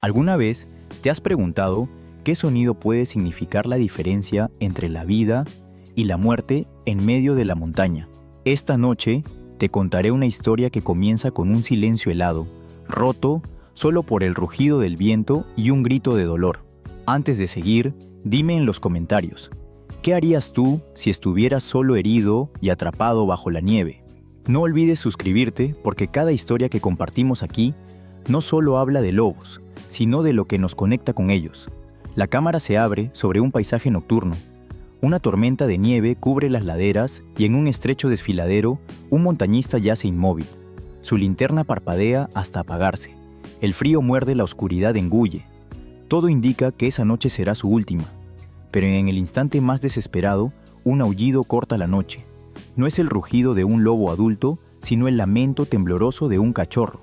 ¿Alguna vez te has preguntado qué sonido puede significar la diferencia entre la vida y la muerte en medio de la montaña? Esta noche te contaré una historia que comienza con un silencio helado, roto solo por el rugido del viento y un grito de dolor. Antes de seguir, dime en los comentarios, ¿qué harías tú si estuvieras solo herido y atrapado bajo la nieve? No olvides suscribirte porque cada historia que compartimos aquí no solo habla de lobos, sino de lo que nos conecta con ellos. La cámara se abre sobre un paisaje nocturno. Una tormenta de nieve cubre las laderas y en un estrecho desfiladero, un montañista yace inmóvil. Su linterna parpadea hasta apagarse. El frío muerde, la oscuridad engulle. Todo indica que esa noche será su última. Pero en el instante más desesperado, un aullido corta la noche. No es el rugido de un lobo adulto, sino el lamento tembloroso de un cachorro.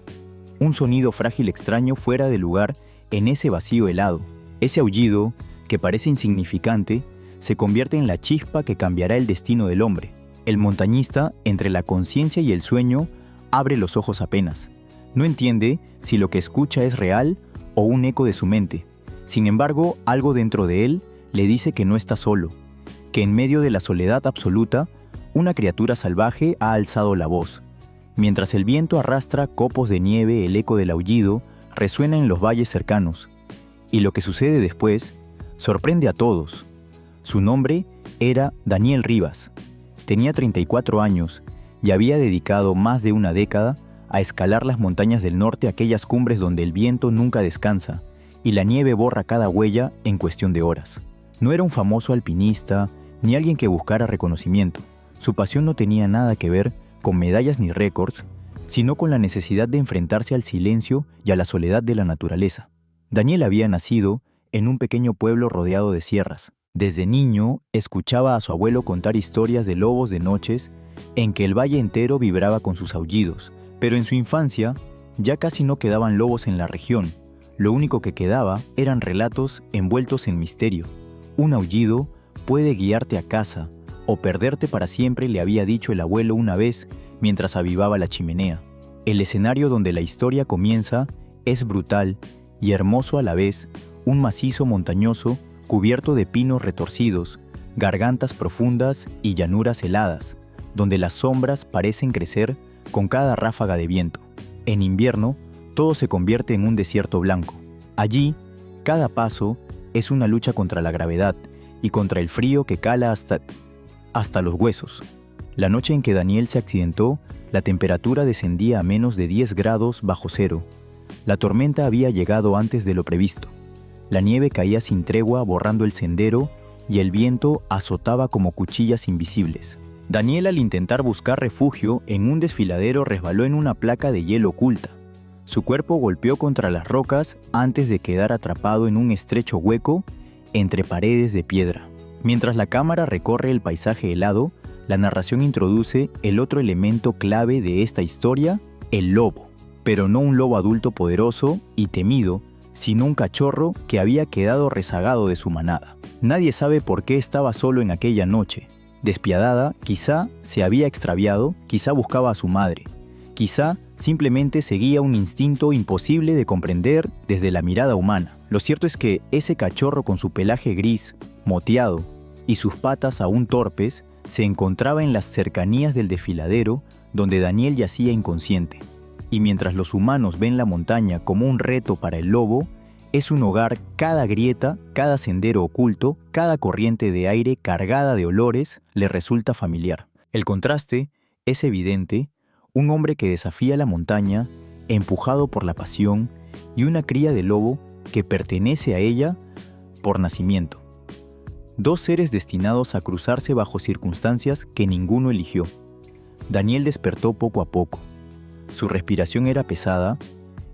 Un sonido frágil extraño fuera de lugar en ese vacío helado. Ese aullido, que parece insignificante, se convierte en la chispa que cambiará el destino del hombre. El montañista, entre la conciencia y el sueño, abre los ojos apenas. No entiende si lo que escucha es real o un eco de su mente. Sin embargo, algo dentro de él le dice que no está solo, que en medio de la soledad absoluta, una criatura salvaje ha alzado la voz. Mientras el viento arrastra copos de nieve, el eco del aullido resuena en los valles cercanos. Y lo que sucede después sorprende a todos. Su nombre era Daniel Rivas. Tenía 34 años y había dedicado más de una década a escalar las montañas del norte, aquellas cumbres donde el viento nunca descansa y la nieve borra cada huella en cuestión de horas. No era un famoso alpinista ni alguien que buscara reconocimiento. Su pasión no tenía nada que ver con medallas ni récords, sino con la necesidad de enfrentarse al silencio y a la soledad de la naturaleza. Daniel había nacido en un pequeño pueblo rodeado de sierras. Desde niño, escuchaba a su abuelo contar historias de lobos de noches en que el valle entero vibraba con sus aullidos. Pero en su infancia, ya casi no quedaban lobos en la región. Lo único que quedaba eran relatos envueltos en misterio. Un aullido puede guiarte a casa o perderte para siempre, le había dicho el abuelo una vez mientras avivaba la chimenea. El escenario donde la historia comienza es brutal y hermoso a la vez, un macizo montañoso cubierto de pinos retorcidos, gargantas profundas y llanuras heladas, donde las sombras parecen crecer con cada ráfaga de viento. En invierno, todo se convierte en un desierto blanco. Allí, cada paso es una lucha contra la gravedad y contra el frío que cala hasta los huesos. La noche en que Daniel se accidentó, la temperatura descendía a menos de 10 grados bajo cero. La tormenta había llegado antes de lo previsto. La nieve caía sin tregua borrando el sendero y el viento azotaba como cuchillas invisibles. Daniel, al intentar buscar refugio en un desfiladero, resbaló en una placa de hielo oculta. Su cuerpo golpeó contra las rocas antes de quedar atrapado en un estrecho hueco entre paredes de piedra. Mientras la cámara recorre el paisaje helado, la narración introduce el otro elemento clave de esta historia, el lobo. Pero no un lobo adulto poderoso y temido, sino un cachorro que había quedado rezagado de su manada. Nadie sabe por qué estaba solo en aquella noche. Despiadada, quizá se había extraviado, quizá buscaba a su madre. Quizá simplemente seguía un instinto imposible de comprender desde la mirada humana. Lo cierto es que ese cachorro, con su pelaje gris, moteado, y sus patas aún torpes, se encontraba en las cercanías del desfiladero donde Daniel yacía inconsciente. Y mientras los humanos ven la montaña como un reto para el lobo, es un hogar. Cada grieta, cada sendero oculto, cada corriente de aire cargada de olores le resulta familiar. El contraste es evidente: un hombre que desafía la montaña, empujado por la pasión, y una cría de lobo que pertenece a ella por nacimiento. Dos seres destinados a cruzarse bajo circunstancias que ninguno eligió. Daniel despertó poco a poco. Su respiración era pesada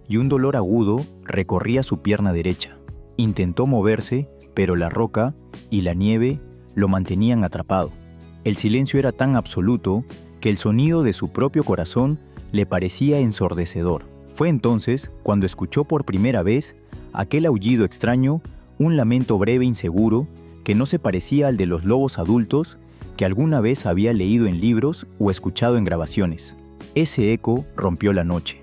y un dolor agudo recorría su pierna derecha. Intentó moverse, pero la roca y la nieve lo mantenían atrapado. El silencio era tan absoluto que el sonido de su propio corazón le parecía ensordecedor. Fue entonces cuando escuchó por primera vez aquel aullido extraño, un lamento breve e inseguro que no se parecía al de los lobos adultos que alguna vez había leído en libros o escuchado en grabaciones. Ese eco rompió la noche.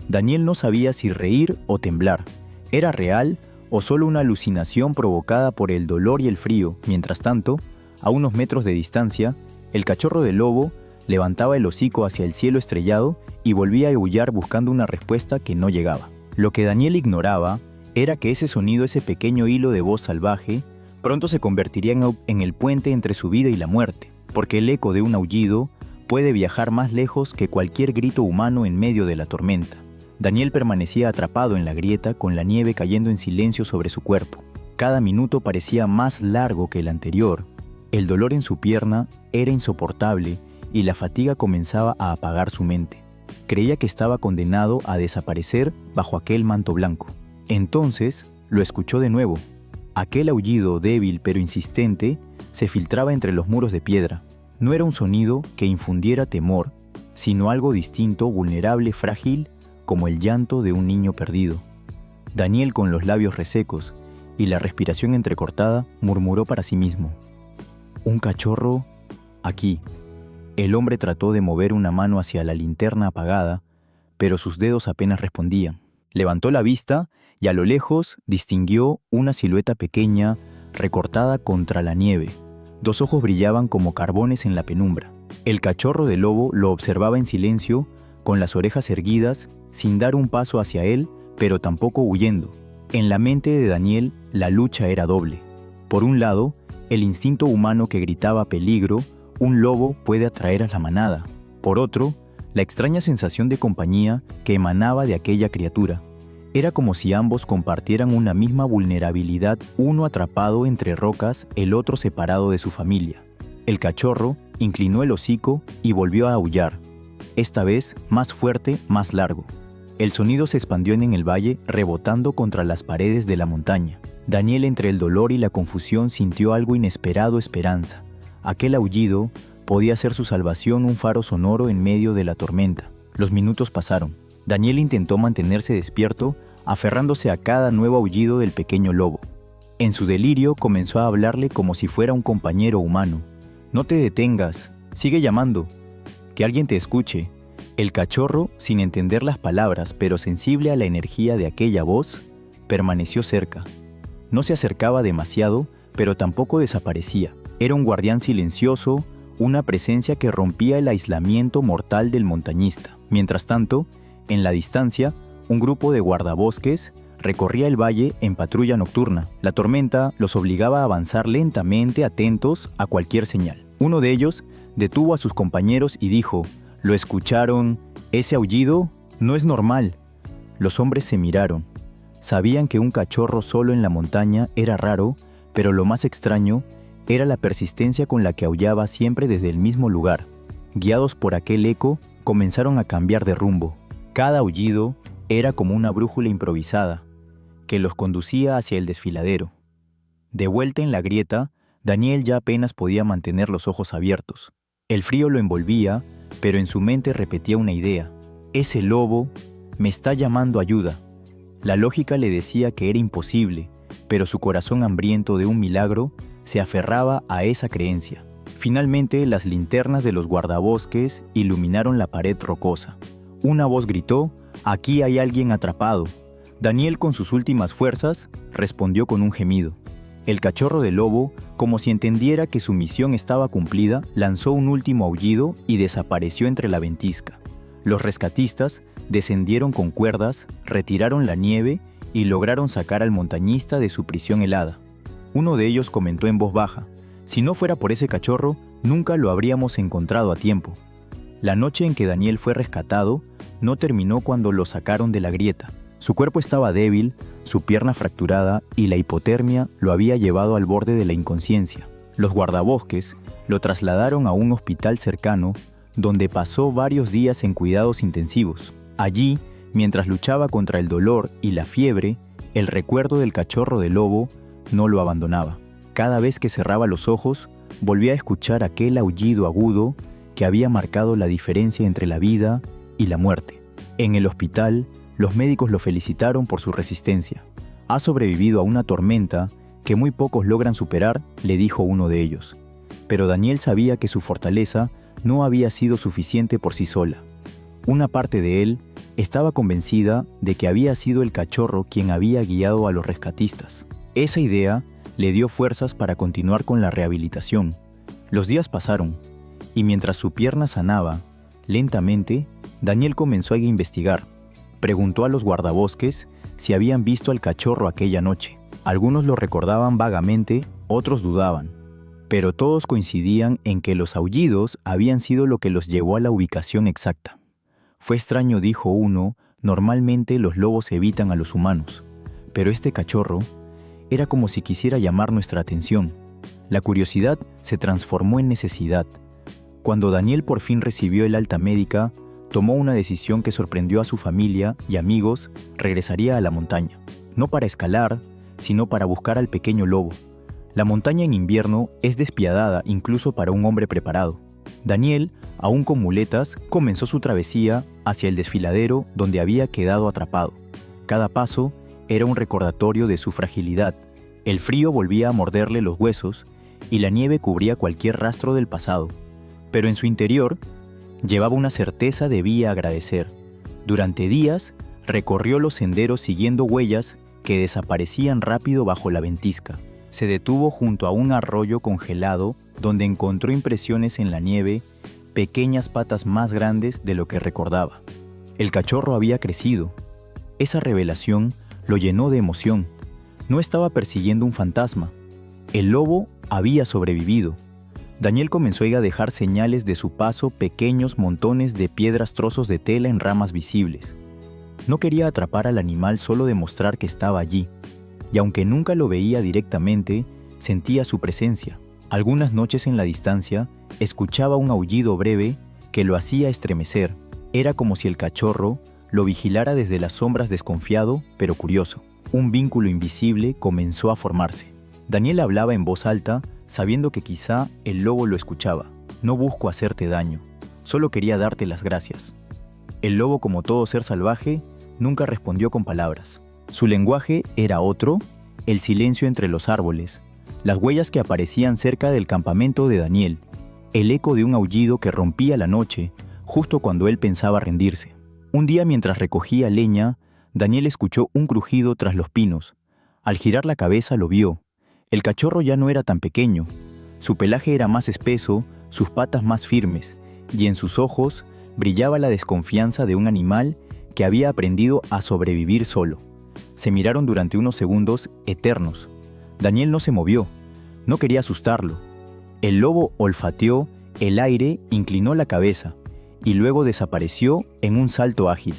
Daniel no sabía si reír o temblar. ¿Era real o solo una alucinación provocada por el dolor y el frío? Mientras tanto, a unos metros de distancia, el cachorro de lobo levantaba el hocico hacia el cielo estrellado y volvía a aullar buscando una respuesta que no llegaba. Lo que Daniel ignoraba era que ese sonido, ese pequeño hilo de voz salvaje, pronto se convertiría en el puente entre su vida y la muerte, porque el eco de un aullido puede viajar más lejos que cualquier grito humano en medio de la tormenta. Daniel permanecía atrapado en la grieta con la nieve cayendo en silencio sobre su cuerpo. Cada minuto parecía más largo que el anterior. El dolor en su pierna era insoportable y la fatiga comenzaba a apagar su mente. Creía que estaba condenado a desaparecer bajo aquel manto blanco. Entonces lo escuchó de nuevo. Aquel aullido débil pero insistente se filtraba entre los muros de piedra. No era un sonido que infundiera temor, sino algo distinto, vulnerable, frágil, como el llanto de un niño perdido. Daniel, con los labios resecos y la respiración entrecortada, murmuró para sí mismo: «Un cachorro aquí». El hombre trató de mover una mano hacia la linterna apagada, pero sus dedos apenas respondían. Levantó la vista y a lo lejos distinguió una silueta pequeña recortada contra la nieve. Dos ojos brillaban como carbones en la penumbra. El cachorro de lobo lo observaba en silencio, con las orejas erguidas, sin dar un paso hacia él, pero tampoco huyendo. En la mente de Daniel, la lucha era doble. Por un lado, el instinto humano que gritaba peligro. Un lobo puede atraer a la manada. Por otro, la extraña sensación de compañía que emanaba de aquella criatura. Era como si ambos compartieran una misma vulnerabilidad, uno atrapado entre rocas, el otro separado de su familia. El cachorro inclinó el hocico y volvió a aullar, esta vez más fuerte, más largo. El sonido se expandió en el valle, rebotando contra las paredes de la montaña. Daniel, entre el dolor y la confusión, sintió algo inesperado: esperanza. Aquel aullido podía ser su salvación, un faro sonoro en medio de la tormenta. Los minutos pasaron. Daniel intentó mantenerse despierto, aferrándose a cada nuevo aullido del pequeño lobo. En su delirio comenzó a hablarle como si fuera un compañero humano. «No te detengas, sigue llamando, que alguien te escuche». El cachorro, sin entender las palabras, pero sensible a la energía de aquella voz, permaneció cerca. No se acercaba demasiado, pero tampoco desaparecía. Era un guardián silencioso, una presencia que rompía el aislamiento mortal del montañista. Mientras tanto, en la distancia, un grupo de guardabosques recorría el valle en patrulla nocturna. La tormenta los obligaba a avanzar lentamente, atentos a cualquier señal. Uno de ellos detuvo a sus compañeros y dijo: «¿Lo escucharon? Ese aullido no es normal». Los hombres se miraron. Sabían que un cachorro solo en la montaña era raro, pero lo más extraño era la persistencia con la que aullaba siempre desde el mismo lugar. Guiados por aquel eco, comenzaron a cambiar de rumbo. Cada aullido era como una brújula improvisada, que los conducía hacia el desfiladero. De vuelta en la grieta, Daniel ya apenas podía mantener los ojos abiertos. El frío lo envolvía, pero en su mente repetía una idea: «Ese lobo me está llamando ayuda». La lógica le decía que era imposible, pero su corazón hambriento de un milagro se aferraba a esa creencia. Finalmente, las linternas de los guardabosques iluminaron la pared rocosa. Una voz gritó: «Aquí hay alguien atrapado». Daniel, con sus últimas fuerzas, respondió con un gemido. El cachorro de lobo, como si entendiera que su misión estaba cumplida, lanzó un último aullido y desapareció entre la ventisca. Los rescatistas descendieron con cuerdas, retiraron la nieve y lograron sacar al montañista de su prisión helada. Uno de ellos comentó en voz baja: «Si no fuera por ese cachorro, nunca lo habríamos encontrado a tiempo». La noche en que Daniel fue rescatado no terminó cuando lo sacaron de la grieta. Su cuerpo estaba débil, su pierna fracturada y la hipotermia lo había llevado al borde de la inconsciencia. Los guardabosques lo trasladaron a un hospital cercano, donde pasó varios días en cuidados intensivos. Allí, mientras luchaba contra el dolor y la fiebre, el recuerdo del cachorro de lobo no lo abandonaba. Cada vez que cerraba los ojos, volvía a escuchar aquel aullido agudo que había marcado la diferencia entre la vida y la muerte. En el hospital, los médicos lo felicitaron por su resistencia. «Ha sobrevivido a una tormenta que muy pocos logran superar», le dijo uno de ellos. Pero Daniel sabía que su fortaleza no había sido suficiente por sí sola. Una parte de él Estaba convencida de que había sido el cachorro quien había guiado a los rescatistas. Esa idea le dio fuerzas para continuar con la rehabilitación. Los días pasaron, y mientras su pierna sanaba, lentamente, Daniel comenzó a investigar. Preguntó a los guardabosques si habían visto al cachorro aquella noche. Algunos lo recordaban vagamente, otros dudaban, pero todos coincidían en que los aullidos habían sido lo que los llevó a la ubicación exacta. Fue extraño, dijo uno, normalmente los lobos evitan a los humanos, pero este cachorro era como si quisiera llamar nuestra atención. La curiosidad se transformó en necesidad. Cuando Daniel por fin recibió el alta médica, tomó una decisión que sorprendió a su familia y amigos. Regresaría a la montaña, no para escalar, sino para buscar al pequeño lobo. La montaña en invierno es despiadada incluso para un hombre preparado. Daniel, aún con muletas, comenzó su travesía hacia el desfiladero donde había quedado atrapado. Cada paso era un recordatorio de su fragilidad. El frío volvía a morderle los huesos y la nieve cubría cualquier rastro del pasado. Pero en su interior llevaba una certeza: debía agradecer. Durante días recorrió los senderos siguiendo huellas que desaparecían rápido bajo la ventisca. Se detuvo junto a un arroyo congelado donde encontró impresiones en la nieve, pequeñas patas más grandes de lo que recordaba. El cachorro había crecido. Esa revelación lo llenó de emoción. No estaba persiguiendo un fantasma. El lobo había sobrevivido. Daniel comenzó a dejar señales de su paso: pequeños montones de piedras, trozos de tela en ramas visibles. No quería atrapar al animal, solo demostrar que estaba allí. Y aunque nunca lo veía directamente, sentía su presencia. Algunas noches en la distancia, escuchaba un aullido breve que lo hacía estremecer. Era como si el cachorro lo vigilara desde las sombras, desconfiado pero curioso. Un vínculo invisible comenzó a formarse. Daniel hablaba en voz alta, sabiendo que quizá el lobo lo escuchaba. No busco hacerte daño, solo quería darte las gracias. El lobo, como todo ser salvaje, nunca respondió con palabras. Su lenguaje era otro: el silencio entre los árboles, las huellas que aparecían cerca del campamento de Daniel, el eco de un aullido que rompía la noche, justo cuando él pensaba rendirse. Un día, mientras recogía leña, Daniel escuchó un crujido tras los pinos. Al girar la cabeza lo vio. El cachorro ya no era tan pequeño. Su pelaje era más espeso, sus patas más firmes, y en sus ojos brillaba la desconfianza de un animal que había aprendido a sobrevivir solo. Se miraron durante unos segundos eternos. Daniel no se movió. No quería asustarlo. El lobo olfateó el aire, inclinó la cabeza y luego desapareció en un salto ágil.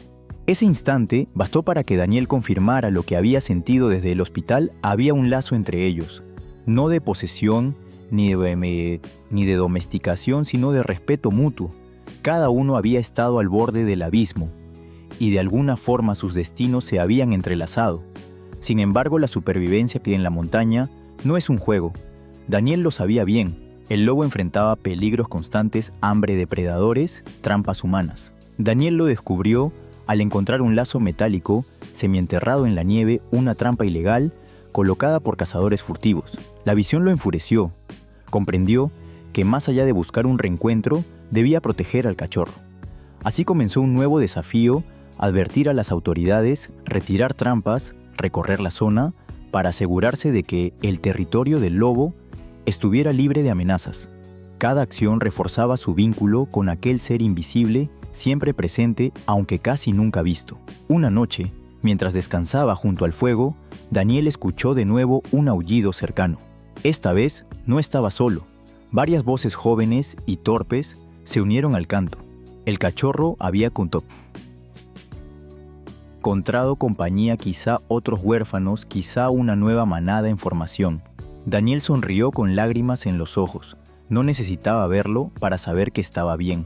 Ese instante bastó para que Daniel confirmara lo que había sentido desde el hospital. Había un lazo entre ellos, no de posesión ni de domesticación, sino de respeto mutuo. Cada uno había estado al borde del abismo, y de alguna forma sus destinos se habían entrelazado. Sin embargo, la supervivencia en la montaña no es un juego. Daniel lo sabía bien. El lobo enfrentaba peligros constantes: hambre, depredadores, trampas humanas. Daniel lo descubrió al encontrar un lazo metálico semienterrado en la nieve, una trampa ilegal colocada por cazadores furtivos. La visión lo enfureció. Comprendió que más allá de buscar un reencuentro, debía proteger al cachorro. Así comenzó un nuevo desafío: advertir a las autoridades, retirar trampas, recorrer la zona para asegurarse de que el territorio del lobo estuviera libre de amenazas. Cada acción reforzaba su vínculo con aquel ser invisible, siempre presente, aunque casi nunca visto. Una noche, mientras descansaba junto al fuego, Daniel escuchó de nuevo un aullido cercano. Esta vez no estaba solo. Varias voces jóvenes y torpes se unieron al canto. El cachorro había encontrado compañía, quizá otros huérfanos, quizá una nueva manada en formación. Daniel sonrió con lágrimas en los ojos. No necesitaba verlo para saber que estaba bien.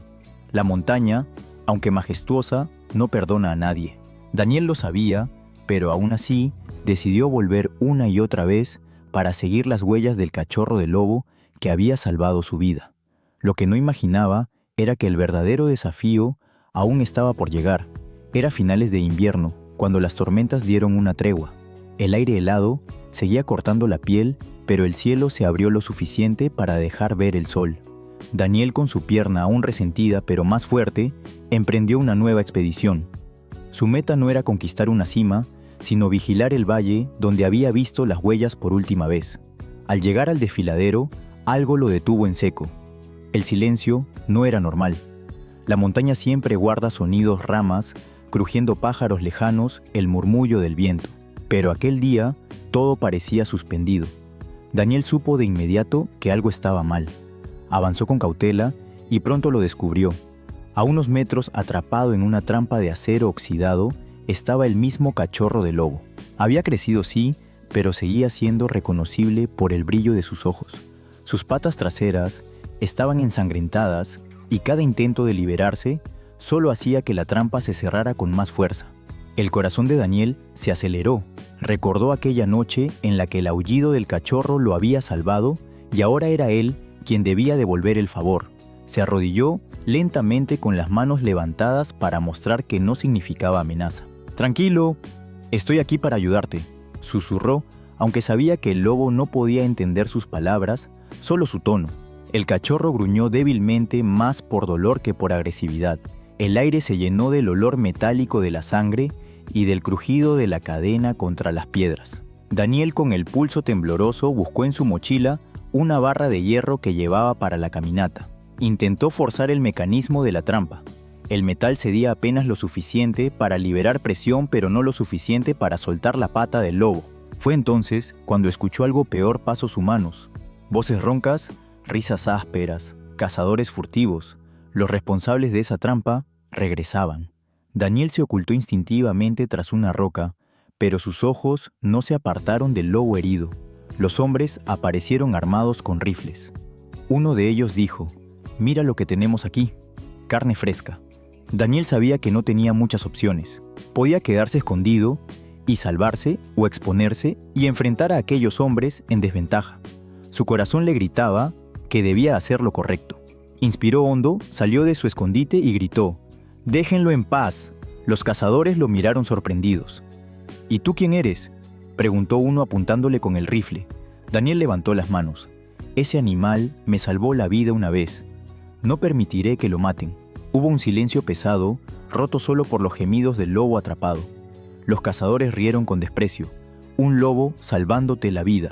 La montaña, aunque majestuosa, no perdona a nadie. Daniel lo sabía, pero aún así decidió volver una y otra vez para seguir las huellas del cachorro de lobo que había salvado su vida. Lo que no imaginaba era que el verdadero desafío aún estaba por llegar. Era finales de invierno, cuando las tormentas dieron una tregua. El aire helado seguía cortando la piel, pero el cielo se abrió lo suficiente para dejar ver el sol. Daniel, con su pierna aún resentida pero más fuerte, emprendió una nueva expedición. Su meta no era conquistar una cima, sino vigilar el valle donde había visto las huellas por última vez. Al llegar al desfiladero, algo lo detuvo en seco. El silencio no era normal. La montaña siempre guarda sonidos, ramas, crujiendo pájaros lejanos, el murmullo del viento. Pero aquel día, todo parecía suspendido. Daniel supo de inmediato que algo estaba mal. Avanzó con cautela y pronto lo descubrió. A unos metros, atrapado en una trampa de acero oxidado, estaba el mismo cachorro de lobo. Había crecido, sí, pero seguía siendo reconocible por el brillo de sus ojos. Sus patas traseras estaban ensangrentadas y cada intento de liberarse solo hacía que la trampa se cerrara con más fuerza. El corazón de Daniel se aceleró. Recordó aquella noche en la que el aullido del cachorro lo había salvado y ahora era él quien debía devolver el favor. Se arrodilló lentamente con las manos levantadas para mostrar que no significaba amenaza. «Tranquilo, estoy aquí para ayudarte», susurró, aunque sabía que el lobo no podía entender sus palabras, solo su tono. El cachorro gruñó débilmente, más por dolor que por agresividad. El aire se llenó del olor metálico de la sangre y del crujido de la cadena contra las piedras. Daniel, con el pulso tembloroso, buscó en su mochila una barra de hierro que llevaba para la caminata. Intentó forzar el mecanismo de la trampa. El metal cedía apenas lo suficiente para liberar presión, pero no lo suficiente para soltar la pata del lobo. Fue entonces cuando escuchó algo peor: pasos humanos, voces roncas, risas ásperas, cazadores furtivos. Los responsables de esa trampa regresaban. Daniel se ocultó instintivamente tras una roca, pero sus ojos no se apartaron del lobo herido. Los hombres aparecieron armados con rifles. Uno de ellos dijo: «Mira lo que tenemos aquí, carne fresca». Daniel sabía que no tenía muchas opciones. Podía quedarse escondido y salvarse, o exponerse y enfrentar a aquellos hombres en desventaja. Su corazón le gritaba que debía hacer lo correcto. Inspiró hondo, salió de su escondite y gritó: «¡Déjenlo en paz!». Los cazadores lo miraron sorprendidos. «¿Y tú quién eres?», preguntó uno apuntándole con el rifle. Daniel levantó las manos. «Ese animal me salvó la vida una vez. No permitiré que lo maten». Hubo un silencio pesado, roto solo por los gemidos del lobo atrapado. Los cazadores rieron con desprecio. «Un lobo salvándote la vida.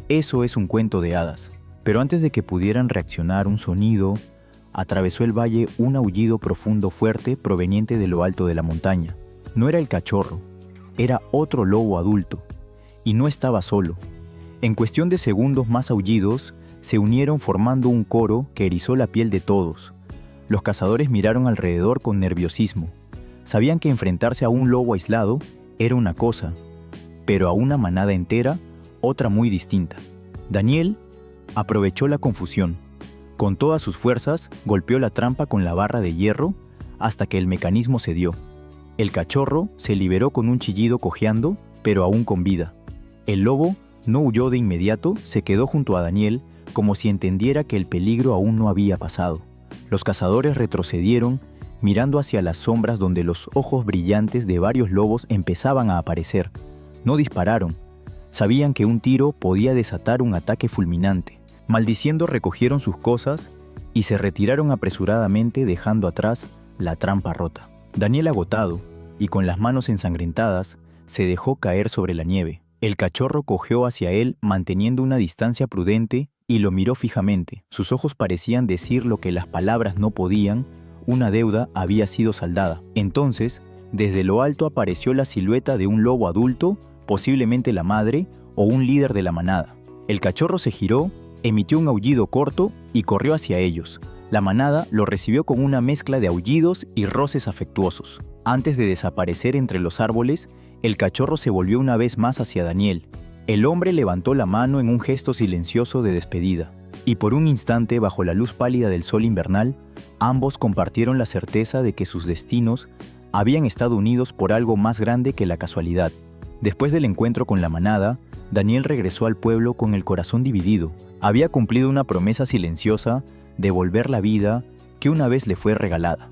Eso es un cuento de hadas». Pero antes de que pudieran reaccionar, un sonido atravesó el valle, un aullido profundo fuerte proveniente de lo alto de la montaña. No era el cachorro, era otro lobo adulto. Y no estaba solo. En cuestión de segundos, más aullidos se unieron formando un coro que erizó la piel de todos. Los cazadores miraron alrededor con nerviosismo. Sabían que enfrentarse a un lobo aislado era una cosa, pero a una manada entera, otra muy distinta. Daniel aprovechó la confusión. Con todas sus fuerzas, golpeó la trampa con la barra de hierro hasta que el mecanismo cedió. El cachorro se liberó con un chillido, cojeando, pero aún con vida. El lobo no huyó de inmediato, se quedó junto a Daniel como si entendiera que el peligro aún no había pasado. Los cazadores retrocedieron, mirando hacia las sombras donde los ojos brillantes de varios lobos empezaban a aparecer. No dispararon. Sabían que un tiro podía desatar un ataque fulminante. Maldiciendo, recogieron sus cosas y se retiraron apresuradamente, dejando atrás la trampa rota. Daniel, agotado y con las manos ensangrentadas, se dejó caer sobre la nieve. El cachorro cojeó hacia él, manteniendo una distancia prudente, y lo miró fijamente. Sus ojos parecían decir lo que las palabras no podían: una deuda había sido saldada. Entonces, desde lo alto apareció la silueta de un lobo adulto, posiblemente la madre o un líder de la manada. El cachorro se giró, emitió un aullido corto y corrió hacia ellos. La manada lo recibió con una mezcla de aullidos y roces afectuosos. Antes de desaparecer entre los árboles, el cachorro se volvió una vez más hacia Daniel. El hombre levantó la mano en un gesto silencioso de despedida. Y por un instante, bajo la luz pálida del sol invernal, ambos compartieron la certeza de que sus destinos habían estado unidos por algo más grande que la casualidad. Después del encuentro con la manada, Daniel regresó al pueblo con el corazón dividido. Había cumplido una promesa silenciosa: devolver la vida que una vez le fue regalada.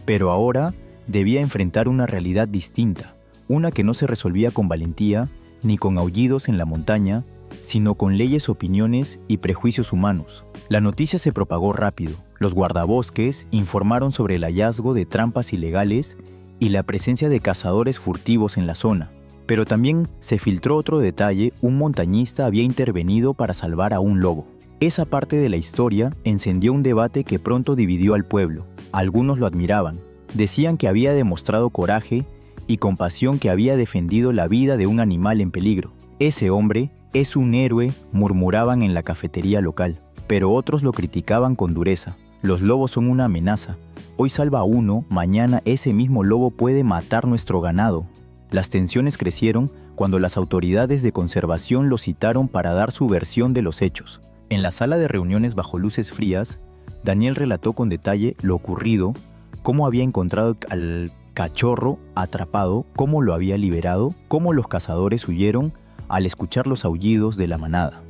Pero ahora debía enfrentar una realidad distinta, una que no se resolvía con valentía ni con aullidos en la montaña, sino con leyes, opiniones y prejuicios humanos. La noticia se propagó rápido. Los guardabosques informaron sobre el hallazgo de trampas ilegales y la presencia de cazadores furtivos en la zona. Pero también se filtró otro detalle: un montañista había intervenido para salvar a un lobo. Esa parte de la historia encendió un debate que pronto dividió al pueblo. Algunos lo admiraban, decían que había demostrado coraje y compasión, que había defendido la vida de un animal en peligro. Ese hombre es un héroe, murmuraban en la cafetería local, pero otros lo criticaban con dureza. Los lobos son una amenaza. Hoy salva a uno, mañana ese mismo lobo puede matar nuestro ganado. Las tensiones crecieron cuando las autoridades de conservación lo citaron para dar su versión de los hechos. En la sala de reuniones bajo luces frías, Daniel relató con detalle lo ocurrido, cómo había encontrado al cachorro atrapado, cómo lo había liberado, cómo los cazadores huyeron al escuchar los aullidos de la manada.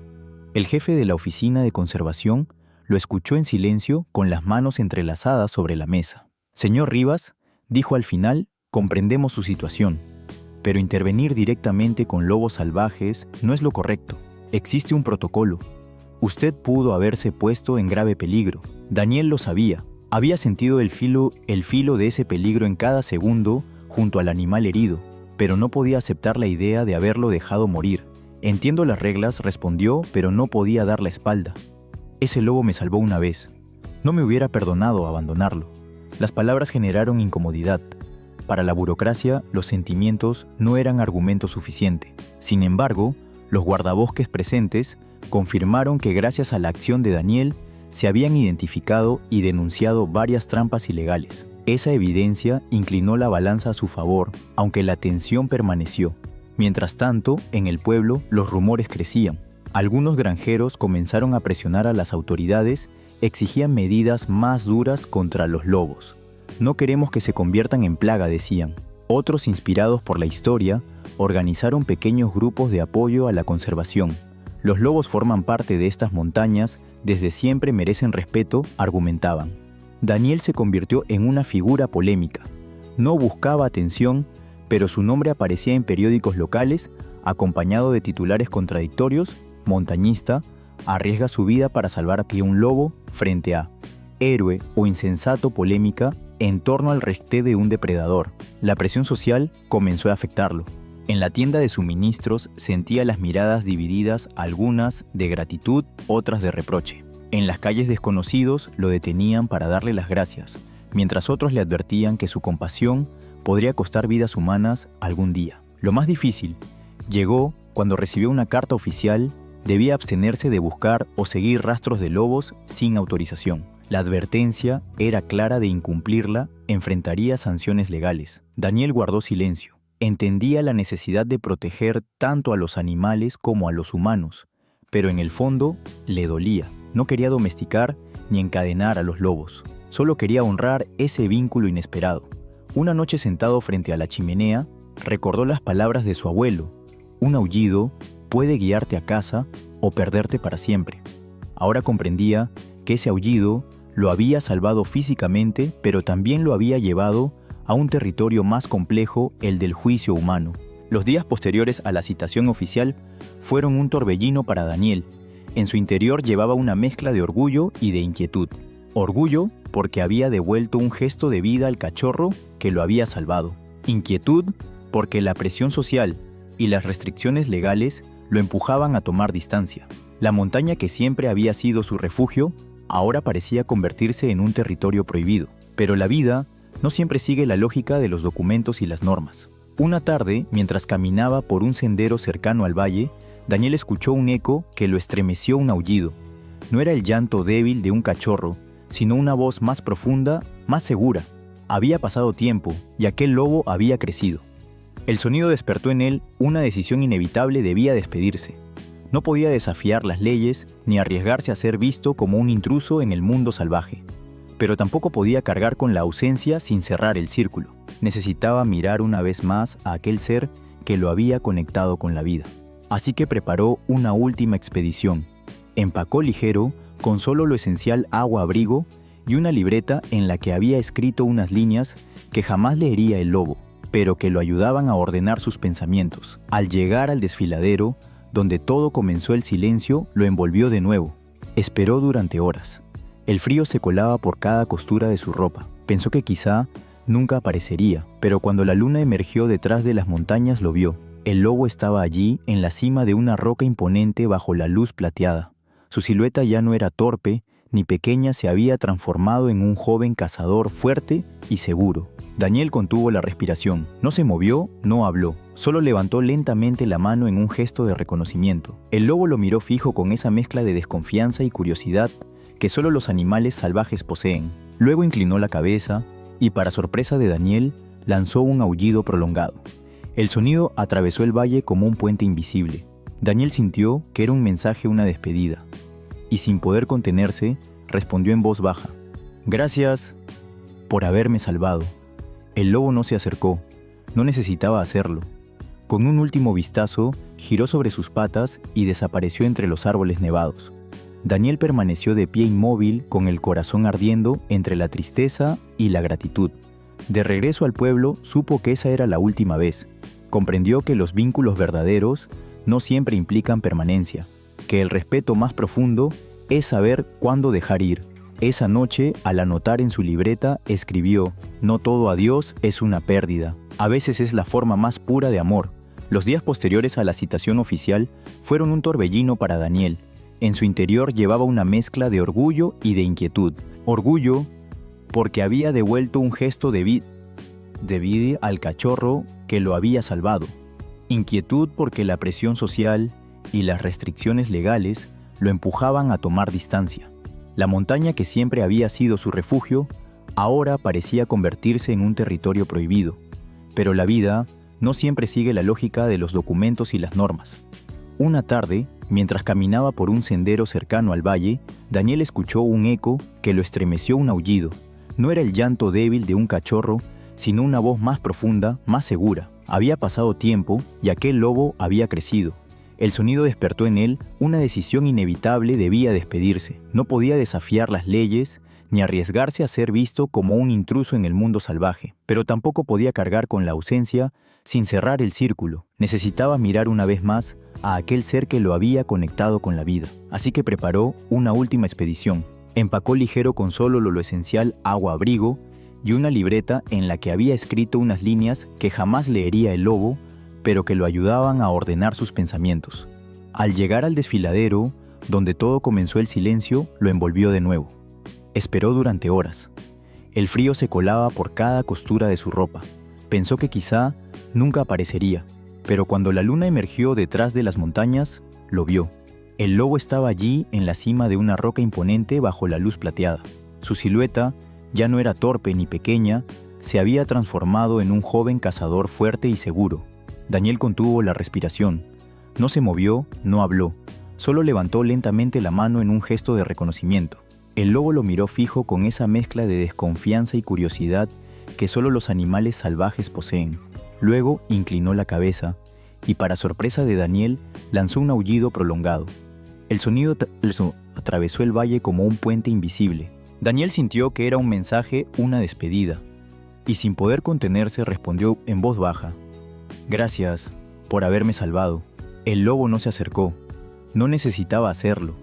El jefe de la oficina de conservación lo escuchó en silencio, con las manos entrelazadas sobre la mesa. «Señor Rivas», dijo al final, «comprendemos su situación, pero intervenir directamente con lobos salvajes no es lo correcto. Existe un protocolo. Usted pudo haberse puesto en grave peligro». Daniel lo sabía. Había sentido el filo de ese peligro en cada segundo junto al animal herido, pero no podía aceptar la idea de haberlo dejado morir. «Entiendo las reglas», respondió, pero no podía dar la espalda. «Ese lobo me salvó una vez. No me hubiera perdonado abandonarlo». Las palabras generaron incomodidad. Para la burocracia, los sentimientos no eran argumento suficiente. Sin embargo, los guardabosques presentes confirmaron que gracias a la acción de Daniel se habían identificado y denunciado varias trampas ilegales. Esa evidencia inclinó la balanza a su favor, aunque la tensión permaneció. Mientras tanto, en el pueblo, los rumores crecían. Algunos granjeros comenzaron a presionar a las autoridades, exigían medidas más duras contra los lobos. «No queremos que se conviertan en plaga», decían. Otros, inspirados por la historia, organizaron pequeños grupos de apoyo a la conservación. «Los lobos forman parte de estas montañas, desde siempre merecen respeto», argumentaban. Daniel se convirtió en una figura polémica. No buscaba atención, pero su nombre aparecía en periódicos locales, acompañado de titulares contradictorios: «Montañista arriesga su vida para salvar a un lobo», frente a «Héroe» o «Insensato», polémica en torno al rescate de un depredador. La presión social comenzó a afectarlo. En la tienda de suministros sentía las miradas divididas, algunas de gratitud, otras de reproche. En las calles, desconocidos lo detenían para darle las gracias, mientras otros le advertían que su compasión podría costar vidas humanas algún día. Lo más difícil llegó cuando recibió una carta oficial. Debía abstenerse de buscar o seguir rastros de lobos sin autorización. La advertencia era clara: de incumplirla, enfrentaría sanciones legales. Daniel guardó silencio. Entendía la necesidad de proteger tanto a los animales como a los humanos, pero en el fondo le dolía. No quería domesticar ni encadenar a los lobos. Solo quería honrar ese vínculo inesperado. Una noche, sentado frente a la chimenea, recordó las palabras de su abuelo: «Un aullido puede guiarte a casa o perderte para siempre». Ahora comprendía que ese aullido lo había salvado físicamente, pero también lo había llevado a un territorio más complejo, el del juicio humano. Los días posteriores a la citación oficial fueron un torbellino para Daniel. En su interior llevaba una mezcla de orgullo y de inquietud. Orgullo porque había devuelto un gesto de vida al cachorro que lo había salvado. Inquietud porque la presión social y las restricciones legales lo empujaban a tomar distancia. La montaña, que siempre había sido su refugio, ahora parecía convertirse en un territorio prohibido. Pero la vida no siempre sigue la lógica de los documentos y las normas. Una tarde, mientras caminaba por un sendero cercano al valle, Daniel escuchó un eco que lo estremeció: un aullido. No era el llanto débil de un cachorro, sino una voz más profunda, más segura. Había pasado tiempo y aquel lobo había crecido. El sonido despertó en él una decisión inevitable: debía despedirse. No podía desafiar las leyes ni arriesgarse a ser visto como un intruso en el mundo salvaje. Pero tampoco podía cargar con la ausencia sin cerrar el círculo. Necesitaba mirar una vez más a aquel ser que lo había conectado con la vida. Así que preparó una última expedición. Empacó ligero, con solo lo esencial: agua, abrigo y una libreta en la que había escrito unas líneas que jamás leería el lobo, pero que lo ayudaban a ordenar sus pensamientos. Al llegar al desfiladero, donde todo comenzó, el silencio lo envolvió de nuevo. Esperó durante horas. El frío se colaba por cada costura de su ropa. Pensó que quizá nunca aparecería, pero cuando la luna emergió detrás de las montañas lo vio. El lobo estaba allí, en la cima de una roca imponente bajo la luz plateada. Su silueta ya no era torpe ni pequeña, se había transformado en un joven cazador fuerte y seguro. Daniel contuvo la respiración. No se movió, no habló. Solo levantó lentamente la mano en un gesto de reconocimiento. El lobo lo miró fijo con esa mezcla de desconfianza y curiosidad que solo los animales salvajes poseen. Luego inclinó la cabeza y, para sorpresa de Daniel, lanzó un aullido prolongado. El sonido atravesó el valle como un puente invisible. Daniel sintió que era un mensaje, una despedida, y sin poder contenerse, respondió en voz baja: «Gracias por haberme salvado». El lobo no se acercó, no necesitaba hacerlo. Con un último vistazo, giró sobre sus patas y desapareció entre los árboles nevados. Daniel permaneció de pie inmóvil, con el corazón ardiendo entre la tristeza y la gratitud. De regreso al pueblo, supo que esa era la última vez. Comprendió que los vínculos verdaderos no siempre implican permanencia, que el respeto más profundo es saber cuándo dejar ir. Esa noche, al anotar en su libreta, escribió: «No todo adiós es una pérdida. A veces es la forma más pura de amor». Los días posteriores a la citación oficial fueron un torbellino para Daniel. En su interior llevaba una mezcla de orgullo y de inquietud. Orgullo porque había devuelto un gesto de vida al cachorro que lo había salvado. Inquietud porque la presión social y las restricciones legales lo empujaban a tomar distancia. La montaña, que siempre había sido su refugio, ahora parecía convertirse en un territorio prohibido. Pero la vida no siempre sigue la lógica de los documentos y las normas. Una tarde, mientras caminaba por un sendero cercano al valle, Daniel escuchó un eco que lo estremeció. Un aullido. No era el llanto débil de un cachorro, sino una voz más profunda, más segura. Había pasado tiempo y aquel lobo había crecido. El sonido despertó en él una decisión inevitable: debía despedirse. No podía desafiar las leyes ni arriesgarse a ser visto como un intruso en el mundo salvaje, pero tampoco podía cargar con la ausencia sin cerrar el círculo. Necesitaba mirar una vez más a aquel ser que lo había conectado con la vida. Así que preparó una última expedición. Empacó ligero con solo lo esencial: agua, abrigo y una libreta en la que había escrito unas líneas que jamás leería el lobo, pero que lo ayudaban a ordenar sus pensamientos. Al llegar al desfiladero, donde todo comenzó, el silencio lo envolvió de nuevo. Esperó durante horas. El frío se colaba por cada costura de su ropa. Pensó que quizá nunca aparecería, pero cuando la luna emergió detrás de las montañas, lo vio. El lobo estaba allí, en la cima de una roca imponente bajo la luz plateada. Su silueta ya no era torpe ni pequeña, se había transformado en un joven cazador fuerte y seguro. Daniel contuvo la respiración. No se movió, no habló. Solo levantó lentamente la mano en un gesto de reconocimiento. El lobo lo miró fijo con esa mezcla de desconfianza y curiosidad que solo los animales salvajes poseen. Luego inclinó la cabeza y, para sorpresa de Daniel, lanzó un aullido prolongado. El sonido atravesó el valle como un puente invisible. Daniel sintió que era un mensaje, una despedida, y sin poder contenerse respondió en voz baja: «Gracias por haberme salvado». El lobo no se acercó, no necesitaba hacerlo.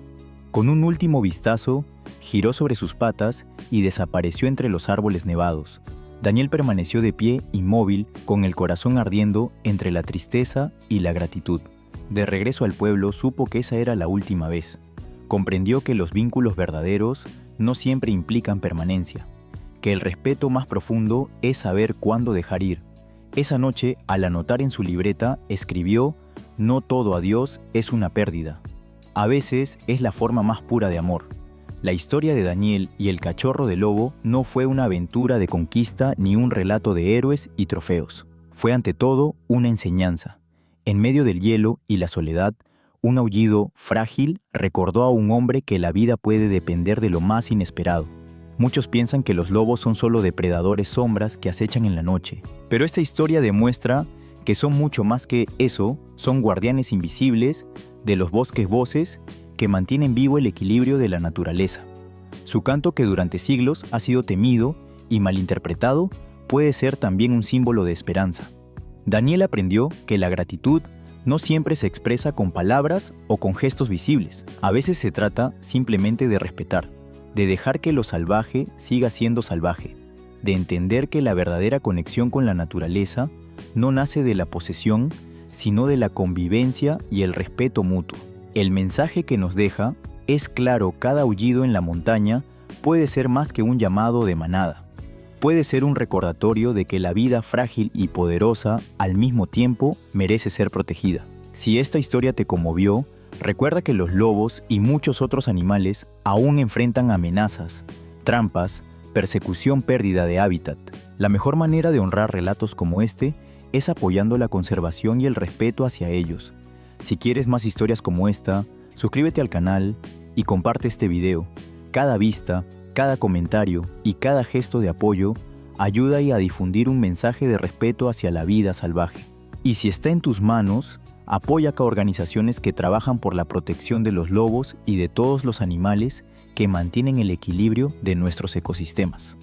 Con un último vistazo, giró sobre sus patas y desapareció entre los árboles nevados. Daniel permaneció de pie, inmóvil, con el corazón ardiendo entre la tristeza y la gratitud. De regreso al pueblo, supo que esa era la última vez. Comprendió que los vínculos verdaderos no siempre implican permanencia, que el respeto más profundo es saber cuándo dejar ir. Esa noche, al anotar en su libreta, escribió: «No todo adiós es una pérdida. A veces es la forma más pura de amor». La historia de Daniel y el cachorro de lobo no fue una aventura de conquista ni un relato de héroes y trofeos. Fue ante todo una enseñanza. En medio del hielo y la soledad, un aullido frágil recordó a un hombre que la vida puede depender de lo más inesperado. Muchos piensan que los lobos son solo depredadores sombras que acechan en la noche, pero esta historia demuestra que son mucho más que eso. Son guardianes invisibles de los bosques, voces que mantienen vivo el equilibrio de la naturaleza. Su canto, que durante siglos ha sido temido y malinterpretado, puede ser también un símbolo de esperanza. Daniel aprendió que la gratitud no siempre se expresa con palabras o con gestos visibles. A veces se trata simplemente de respetar, de dejar que lo salvaje siga siendo salvaje, de entender que la verdadera conexión con la naturaleza no nace de la posesión, sino de la convivencia y el respeto mutuo. El mensaje que nos deja es claro: cada aullido en la montaña puede ser más que un llamado de manada. Puede ser un recordatorio de que la vida frágil y poderosa al mismo tiempo merece ser protegida. Si esta historia te conmovió, recuerda que los lobos y muchos otros animales aún enfrentan amenazas, trampas, persecución, pérdida de hábitat. La mejor manera de honrar relatos como este es apoyando la conservación y el respeto hacia ellos. Si quieres más historias como esta, suscríbete al canal y comparte este video. Cada vista, cada comentario y cada gesto de apoyo ayuda a difundir un mensaje de respeto hacia la vida salvaje. Y si está en tus manos, apoya a organizaciones que trabajan por la protección de los lobos y de todos los animales que mantienen el equilibrio de nuestros ecosistemas.